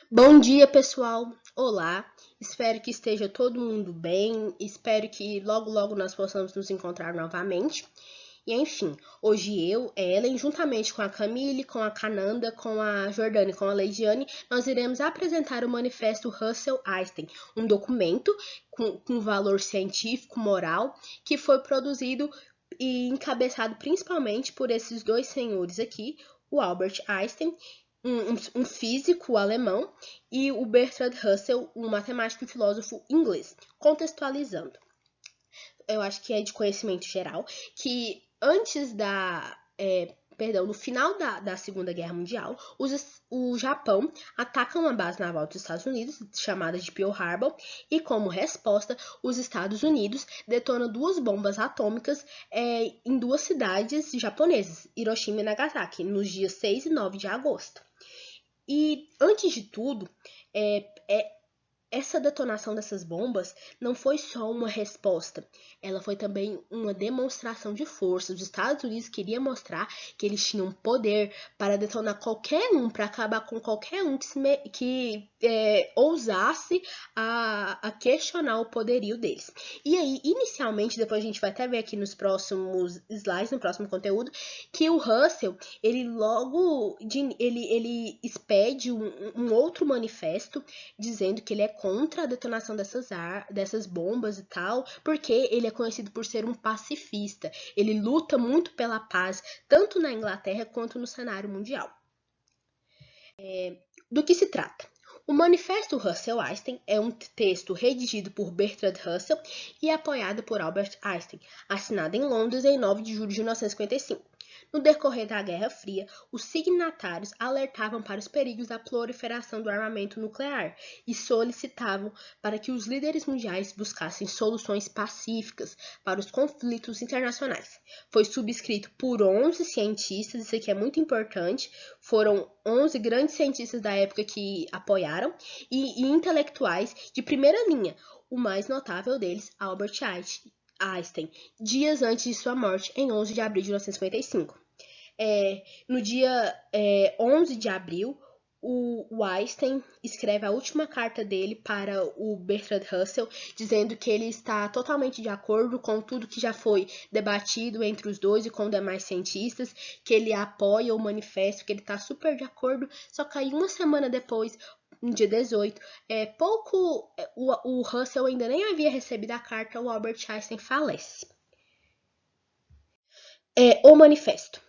Bom dia, pessoal! Olá! Espero que esteja todo mundo bem. Espero que logo, logo nós possamos nos encontrar novamente. E enfim, hoje eu, Ellen, juntamente com a Camille, com a Cananda, com a Jordane e com a Leidiane, nós iremos apresentar o Manifesto Russell Einstein, um documento com valor científico, moral, que foi produzido e encabeçado principalmente por esses dois senhores aqui, o Albert Einstein, um físico alemão, e o Bertrand Russell, um matemático e filósofo inglês. Contextualizando, eu acho que é de conhecimento geral, que antes no final da Segunda Guerra Mundial, o Japão ataca uma base naval dos Estados Unidos, chamada de Pearl Harbor, e como resposta, os Estados Unidos detonam duas bombas atômicas em duas cidades japonesas, Hiroshima e Nagasaki, nos dias 6 e 9 de agosto. E, antes de tudo, essa detonação dessas bombas não foi só uma resposta, ela foi também uma demonstração de força. Os Estados Unidos queriam mostrar que eles tinham poder para detonar qualquer um, para acabar com qualquer um que ousasse a questionar o poderio deles. E aí, inicialmente, depois a gente vai até ver aqui nos próximos slides, no próximo conteúdo, que o Russell, ele expede um outro manifesto dizendo que ele é contra a detonação dessas bombas e tal, porque ele é conhecido por ser um pacifista. Ele luta muito pela paz, tanto na Inglaterra quanto no cenário mundial. Do que se trata? O Manifesto Russell Einstein é um texto redigido por Bertrand Russell e apoiado por Albert Einstein, assinado em Londres em 9 de julho de 1955. No decorrer da Guerra Fria, os signatários alertavam para os perigos da proliferação do armamento nuclear e solicitavam para que os líderes mundiais buscassem soluções pacíficas para os conflitos internacionais. Foi subscrito por 11 cientistas, isso aqui é muito importante, foram 11 grandes cientistas da época que apoiaram e intelectuais de primeira linha, o mais notável deles, Albert Einstein, dias antes de sua morte, em 11 de abril de 1955. No dia 11 de abril, o Einstein escreve a última carta dele para o Bertrand Russell, dizendo que ele está totalmente de acordo com tudo que já foi debatido entre os dois e com demais cientistas, que ele apoia o manifesto, que ele está super de acordo, só que aí uma semana depois, no dia 18, o Russell ainda nem havia recebido a carta, o Albert Einstein falece. O manifesto.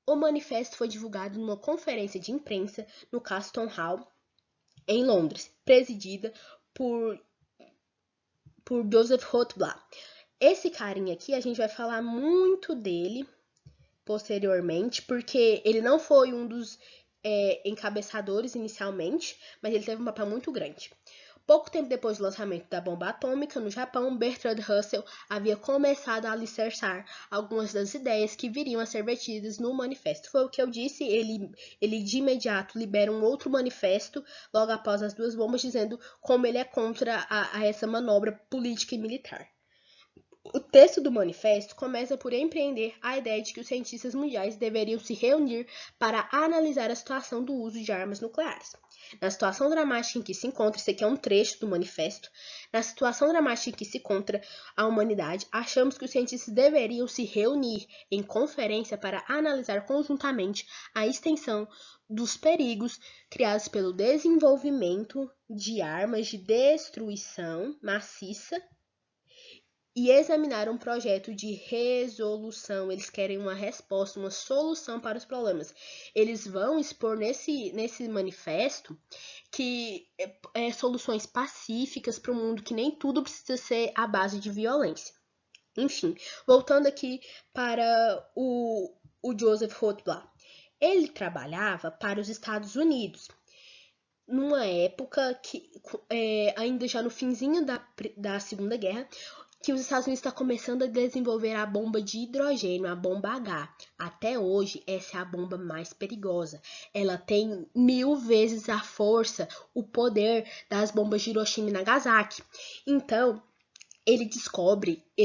O manifesto foi divulgado numa conferência de imprensa no Caston Hall, em Londres, presidida por Joseph Rothblatt. Esse carinha aqui, a gente vai falar muito dele posteriormente, porque ele não foi um dos encabeçadores inicialmente, mas ele teve um papel muito grande. Pouco tempo depois do lançamento da bomba atômica no Japão, Bertrand Russell havia começado a alicerçar algumas das ideias que viriam a ser vertidas no manifesto. Foi o que eu disse, ele de imediato libera um outro manifesto, logo após as duas bombas, dizendo como ele é contra a essa manobra política e militar. O texto do manifesto começa por empreender a ideia de que os cientistas mundiais deveriam se reunir para analisar a situação do uso de armas nucleares. Na situação dramática em que se encontra, isso aqui é um trecho do manifesto, na situação dramática em que se encontra a humanidade, achamos que os cientistas deveriam se reunir em conferência para analisar conjuntamente a extensão dos perigos criados pelo desenvolvimento de armas de destruição maciça e examinar um projeto de resolução. Eles querem uma resposta, uma solução para os problemas. Eles vão expor nesse manifesto que soluções pacíficas para o mundo, que nem tudo precisa ser à base de violência. Enfim, voltando aqui para o Joseph Rothblatt. Ele trabalhava para os Estados Unidos, numa época que, ainda já no finzinho da Segunda Guerra, que os Estados Unidos estão começando a desenvolver a bomba de hidrogênio, a bomba H. Até hoje, essa é a bomba mais perigosa. Ela tem 1000 vezes a força, o poder das bombas de Hiroshima e Nagasaki. Então, ele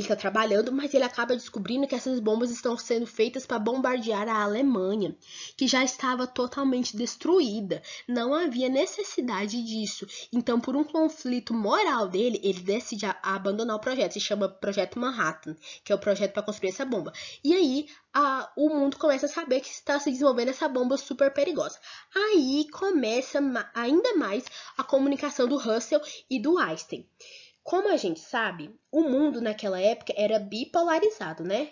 tá trabalhando, mas ele acaba descobrindo que essas bombas estão sendo feitas para bombardear a Alemanha, que já estava totalmente destruída. Não havia necessidade disso. Então, por um conflito moral dele, ele decide abandonar o projeto. Se chama Projeto Manhattan, que é o projeto para construir essa bomba. E aí, o mundo começa a saber que está se desenvolvendo essa bomba super perigosa. Aí começa ainda mais a comunicação do Russell e do Einstein. Como a gente sabe, o mundo naquela época era bipolarizado, né?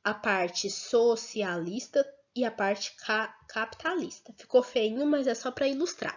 A parte socialista e a parte capitalista. Ficou feinho, mas é só para ilustrar.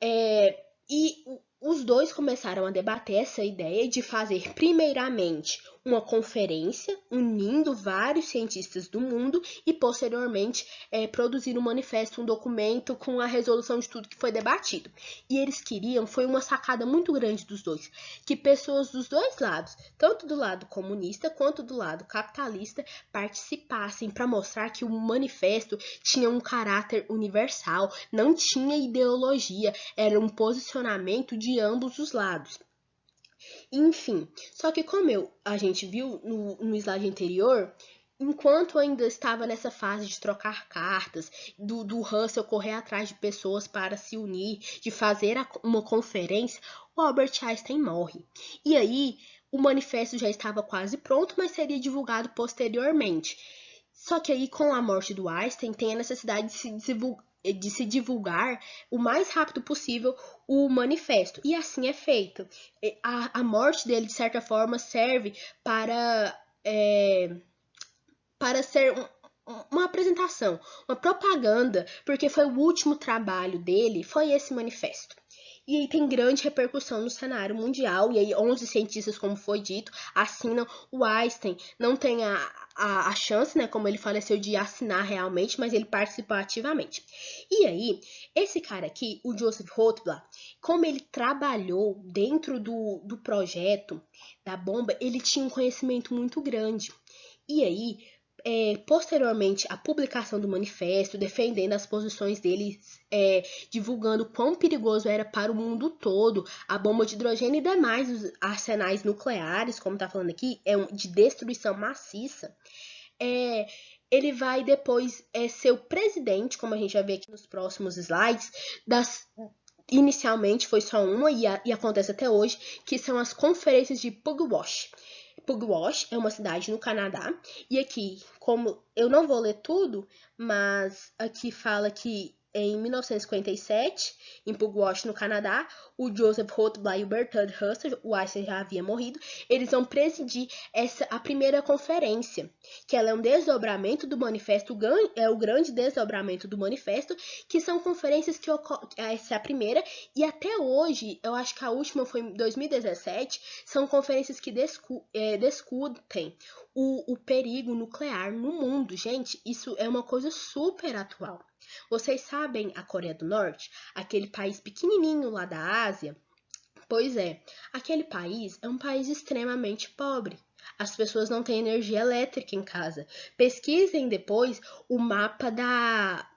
E os dois começaram a debater essa ideia de fazer, primeiramente, uma conferência unindo vários cientistas do mundo e, posteriormente, produzir um manifesto, um documento com a resolução de tudo que foi debatido. E eles queriam, foi uma sacada muito grande dos dois, que pessoas dos dois lados, tanto do lado comunista quanto do lado capitalista, participassem para mostrar que o manifesto tinha um caráter universal, não tinha ideologia, era um posicionamento de ambos os lados. Enfim, só que como a gente viu no slide anterior, enquanto ainda estava nessa fase de trocar cartas, do Russell correr atrás de pessoas para se unir, de fazer uma conferência, o Albert Einstein morre. E aí, o manifesto já estava quase pronto, mas seria divulgado posteriormente. Só que aí, com a morte do Einstein, tem a necessidade de se divulgar o mais rápido possível o manifesto. E assim é feito. A morte dele, de certa forma, serve para ser uma apresentação, uma propaganda, porque foi o último trabalho dele, foi esse manifesto. E aí tem grande repercussão no cenário mundial, e aí 11 cientistas, como foi dito, assinam. O Einstein não tem a chance, né, como ele faleceu, de assinar realmente, mas ele participou ativamente. E aí, esse cara aqui, o Joseph Rotblat, como ele trabalhou dentro do projeto da bomba, ele tinha um conhecimento muito grande. E aí, posteriormente, a publicação do manifesto, defendendo as posições dele, divulgando quão perigoso era para o mundo todo a bomba de hidrogênio e demais os arsenais nucleares, como está falando aqui, de destruição maciça. Ele vai depois ser o presidente, como a gente vai ver aqui nos próximos slides, inicialmente foi só uma e acontece até hoje, que são as conferências de Pugwash. Pugwash é uma cidade no Canadá, e aqui, como eu não vou ler tudo, mas aqui fala que em 1957, em Pugwash, no Canadá, o Joseph Rotblat e o Bertrand Russell, o Einstein já havia morrido, eles vão presidir a primeira conferência, que ela é um desdobramento do manifesto, é o grande desdobramento do manifesto, que são conferências que essa é a primeira, e até hoje, eu acho que a última foi em 2017, são conferências que discutem o perigo nuclear no mundo. Gente, isso é uma coisa super atual. Vocês sabem a Coreia do Norte? Aquele país pequenininho lá da Ásia? Pois é, aquele país é um país extremamente pobre. As pessoas não têm energia elétrica em casa. Pesquisem depois o mapa da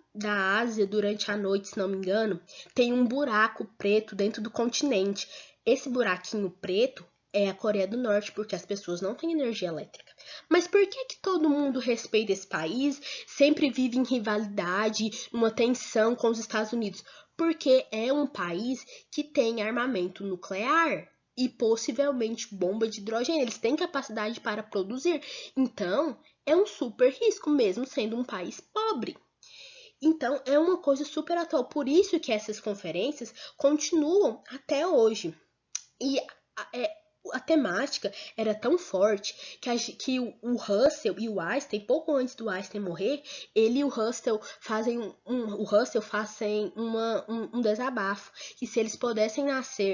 Ásia durante a noite, se não me engano. Tem um buraco preto dentro do continente. Esse buraquinho preto é a Coreia do Norte, porque as pessoas não têm energia elétrica. Mas por que todo mundo respeita esse país, sempre vive em rivalidade, uma tensão com os Estados Unidos? Porque é um país que tem armamento nuclear e possivelmente bomba de hidrogênio. Eles têm capacidade para produzir. Então, é um super risco, mesmo sendo um país pobre. Então, é uma coisa super atual. Por isso que essas conferências continuam até hoje. E a temática era tão forte que o Russell e o Einstein, pouco antes do Einstein morrer, ele e o Russell fazem um desabafo, que se eles pudessem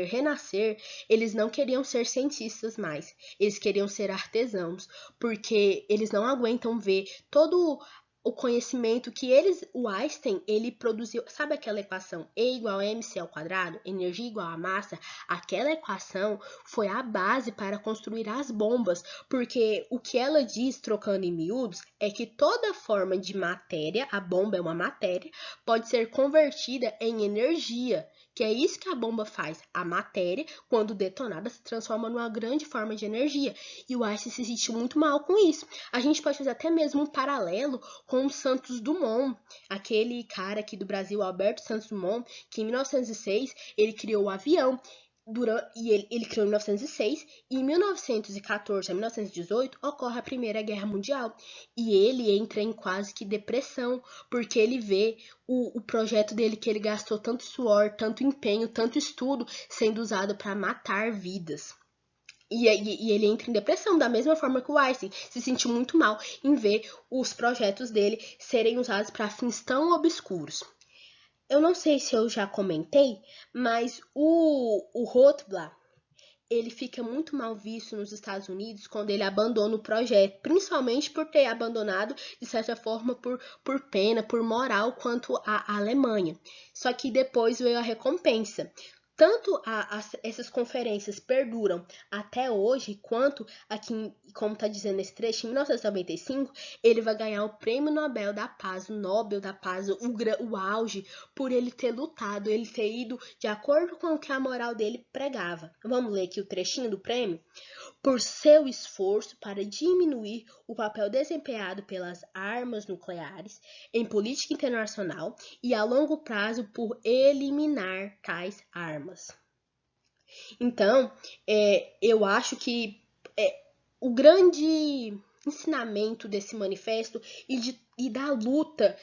renascer, eles não queriam ser cientistas mais, eles queriam ser artesãos, porque eles não aguentam ver todo o conhecimento que o Einstein, ele produziu, sabe aquela equação E igual a mc ao quadrado, energia igual a massa? Aquela equação foi a base para construir as bombas, porque o que ela diz, trocando em miúdos, é que toda forma de matéria, a bomba é uma matéria, pode ser convertida em energia, que é isso que a bomba faz. A matéria, quando detonada, se transforma numa grande forma de energia. E o Einstein se sentiu muito mal com isso. A gente pode fazer até mesmo um paralelo com o Santos Dumont, aquele cara aqui do Brasil, Alberto Santos Dumont, que em 1906 ele criou o avião. Ele criou em 1906 e em 1914 a 1918 ocorre a Primeira Guerra Mundial e ele entra em quase que depressão porque ele vê o projeto dele que ele gastou tanto suor, tanto empenho, tanto estudo sendo usado para matar vidas. E ele entra em depressão, da mesma forma que o Einstein se sentiu muito mal em ver os projetos dele serem usados para fins tão obscuros. Eu não sei se eu já comentei, mas o Rothbard, ele fica muito mal visto nos Estados Unidos quando ele abandona o projeto, principalmente por ter abandonado, de certa forma, por pena, por moral, quanto a Alemanha. Só que depois veio a recompensa. Tanto essas conferências perduram até hoje, quanto aqui, como está dizendo nesse trecho, em 1995, ele vai ganhar o Prêmio Nobel da Paz, o Nobel da Paz, o auge, por ele ter lutado, ele ter ido de acordo com o que a moral dele pregava. Vamos ler aqui o trechinho do prêmio? Por seu esforço para diminuir o papel desempenhado pelas armas nucleares em política internacional e a longo prazo por eliminar tais armas. Então, eu acho que o grande ensinamento desse manifesto e da luta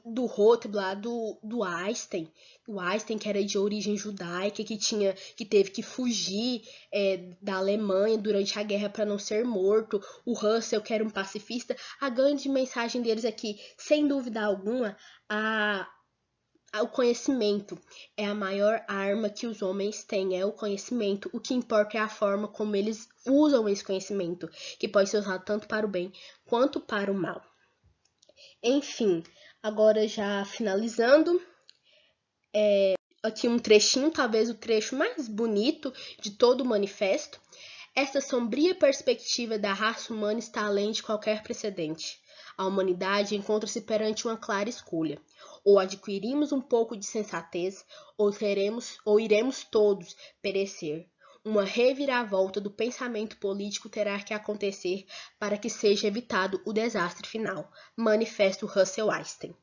do Rothbard, do Einstein, o Einstein que era de origem judaica, que teve que fugir da Alemanha durante a guerra para não ser morto, o Russell que era um pacifista, a grande mensagem deles aqui, sem dúvida alguma, o conhecimento é a maior arma que os homens têm, é o conhecimento. O que importa é a forma como eles usam esse conhecimento, que pode ser usado tanto para o bem quanto para o mal. Enfim, agora já finalizando, aqui um trechinho, talvez o trecho mais bonito de todo o manifesto. Esta sombria perspectiva da raça humana está além de qualquer precedente. A humanidade encontra-se perante uma clara escolha. Ou adquirimos um pouco de sensatez, ou iremos todos perecer. Uma reviravolta do pensamento político terá que acontecer para que seja evitado o desastre final. Manifesto Russell Einstein.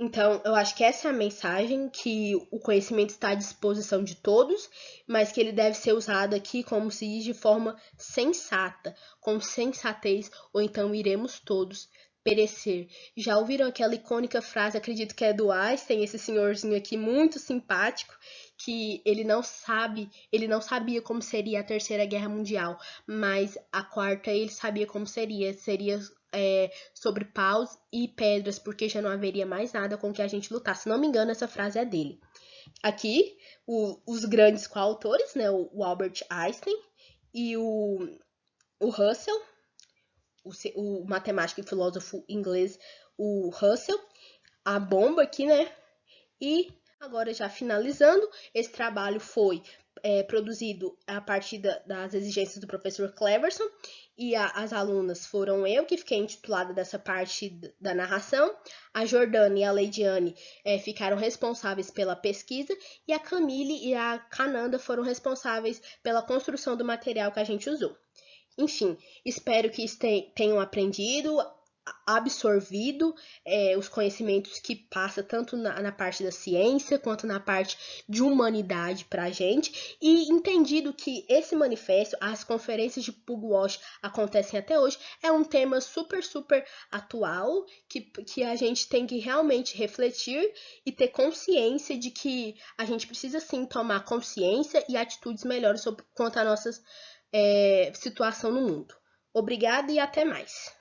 Então, eu acho que essa é a mensagem, que o conhecimento está à disposição de todos, mas que ele deve ser usado aqui, como se diz, de forma sensata, com sensatez, ou então iremos todos perecer. Já ouviram aquela icônica frase, acredito que é do Einstein, esse senhorzinho aqui muito simpático, que ele não sabia como seria a Terceira Guerra Mundial, mas a quarta ele sabia como seria sobre paus e pedras, porque já não haveria mais nada com que a gente lutar. Se não me engano, essa frase é dele. Aqui, os grandes coautores, né, o Albert Einstein e o Russell, o matemático e filósofo inglês, o Russell, a bomba aqui, né? E agora, já finalizando, esse trabalho foi produzido a partir das exigências do professor Cleverson, e as alunas foram eu, que fiquei intitulada dessa parte da narração, a Jordana e a Leidiane ficaram responsáveis pela pesquisa, e a Camille e a Cananda foram responsáveis pela construção do material que a gente usou. Enfim, espero que tenham aprendido, absorvido os conhecimentos que passa tanto na parte da ciência quanto na parte de humanidade para a gente, e entendido que esse manifesto, as conferências de Pugwash acontecem até hoje, é um tema super atual, que a gente tem que realmente refletir e ter consciência de que a gente precisa sim tomar consciência e atitudes melhores quanto à nossa situação no mundo. Obrigada e até mais.